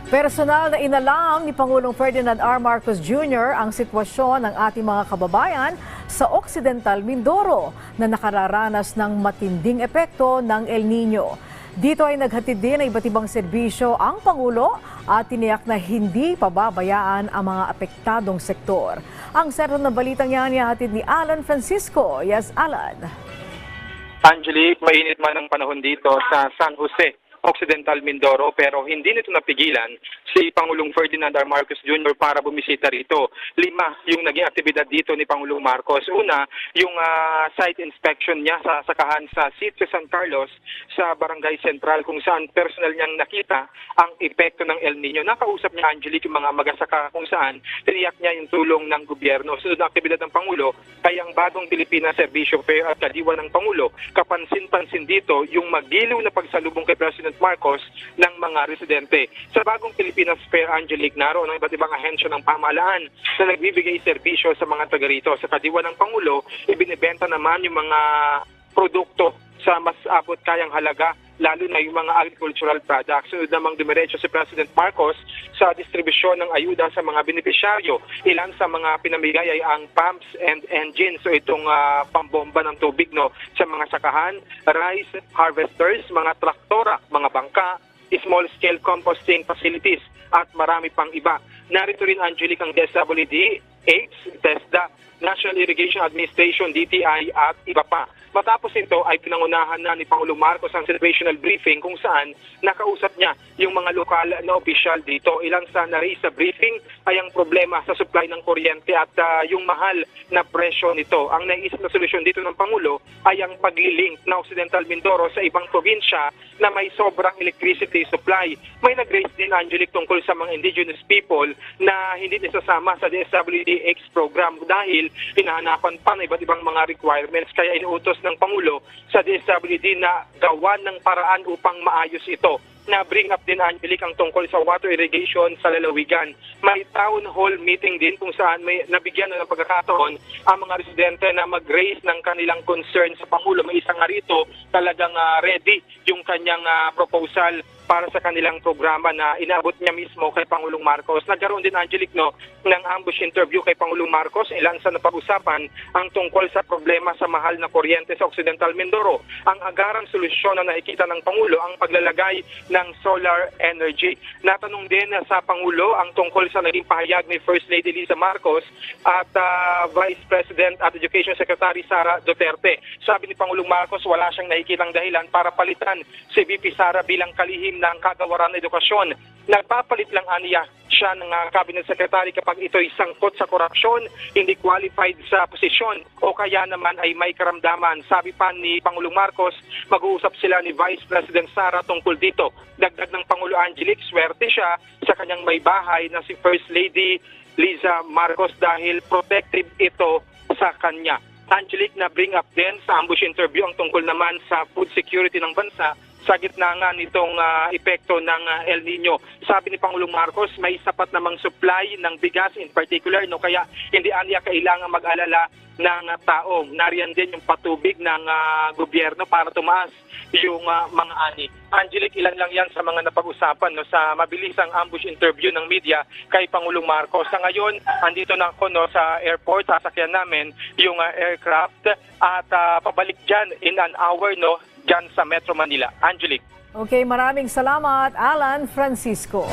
Personal na inalam ni Pangulong Ferdinand R. Marcos Jr. ang sitwasyon ng ating mga kababayan sa Occidental Mindoro na nakararanas ng matinding epekto ng El Nino. Dito ay naghatid din ng iba't ibang serbisyo ang Pangulo at tiniyak na hindi pababayaan ang mga apektadong sektor. Ang sentro ng balitang yan ihahatid ni Alan Francisco. Yes, Alan. Angelique, mainit man ang panahon dito sa San Jose, Occidental Mindoro, pero hindi nito napigilan si Pangulong Ferdinand R. Marcos Jr. para bumisita rito. 5 yung naging aktibidad dito ni Pangulong Marcos. Una, yung site inspection niya sa sakahan sa Sitio San Carlos sa Barangay Central kung saan personal niyang nakita ang epekto ng El Nino. Nakausap niya, Angelique, yung mga magasaka kung saan tiniyak niya yung tulong ng gobyerno. Sunod na aktibidad ng Pangulo ay ang bagong Pilipinas Servisyo Fair at kadiwa ng Pangulo. Kapansin-pansin dito yung magiliw na pagsalubong kay President Marcos ng mga residente. Sa bagong Pilipinas Fair, Angelique, naroon ang iba't ibang ahensya ng pamahalaan na nagbibigay serbisyo sa mga taga rito. Sa kadiwa ng Pangulo, ibinibenta naman yung mga produkto sa mas abot kayang halaga, lalo na yung mga agricultural products. Sunod namang dumiretso si President Marcos sa distribusyon ng ayuda sa mga benepisyaryo. Ilan sa mga pinamigay ay ang pumps and engines, so itong pambomba ng tubig sa mga sakahan, rice harvesters, mga traktora, mga bangka, small-scale composting facilities at marami pang iba. Narito rin, Angelique, ang DSWD, AIDS, TESDA, National Irrigation Administration, DTI at iba pa. Matapos ito ay pinangunahan na ni Pangulong Marcos ang situational briefing kung saan nakausap niya yung mga lokal na opisyal dito. Ilang sa na-raise sa briefing ay ang problema sa supply ng kuryente at yung mahal na presyo nito. Ang naisip na solusyon dito ng Pangulo ay ang paglilink na Occidental Mindoro sa ibang probinsya na may sobrang electricity supply. May nag-raise din, Angelique, tungkol sa mga indigenous people na hindi nisasama sa DSWD-X program dahil hinahanapan pa ng iba't ibang mga requirements, kaya inuutos ng Pangulo sa DSWD na gawan ng paraan upang maayos ito. Na-bring up din, Angelique, ang tungkol sa water irrigation sa lalawigan. May town hall meeting din kung saan may nabigyan ng pagkakataon ang mga residente na mag-raise ng kanilang concern sa Pangulo. May isang nga rito talagang ready yung kanyang proposal para sa kanilang programa na inaabot niya mismo kay Pangulong Marcos. Nagkaroon din, Angelique, ng ambush interview kay Pangulong Marcos. Ilan sa napag-usapan ang tungkol sa problema sa mahal na kuryente sa Occidental Mindoro. Ang agarang solusyon na nakikita ng Pangulo ang paglalagay ng solar energy. Natanong din sa Pangulo ang tungkol sa naging pahayag ni First Lady Liza Marcos at Vice President at Education Secretary Sara Duterte. Sabi ni Pangulong Marcos, wala siyang nakikitang dahilan para palitan si VP Sara bilang kalihim ng kagawaran ng edukasyon. Nagpapalit lang aniya siya ng cabinet secretary kapag ito'y sangkot sa korupsyon, hindi qualified sa posisyon o kaya naman ay may karamdaman. Sabi pa ni Pangulong Marcos, mag-uusap sila ni Vice President Sara tungkol dito. Dagdag ng Pangulo, Angelique, swerte siya sa kanyang may bahay na si First Lady Liza Marcos dahil protective ito sa kanya. Angelique, na bring up din sa ambush interview ang tungkol naman sa food security ng bansa sa gitna nga nitong epekto ng El Nino. Sabi ni Pangulong Marcos, may sapat namang supply ng bigas in particular, kaya hindi aniya kailangan mag-alala ng tao. Nariyan din yung patubig ng gobyerno para tumaas yung mga ani. Angelique, ilan lang yan sa mga napag-usapan sa mabilisang ambush interview ng media kay Pangulong Marcos. Sa ngayon, andito na ako sa airport, sasakyan namin yung aircraft at pabalik dyan in an hour dyan sa Metro Manila. Angelique. Okay, maraming salamat, Alan Francisco.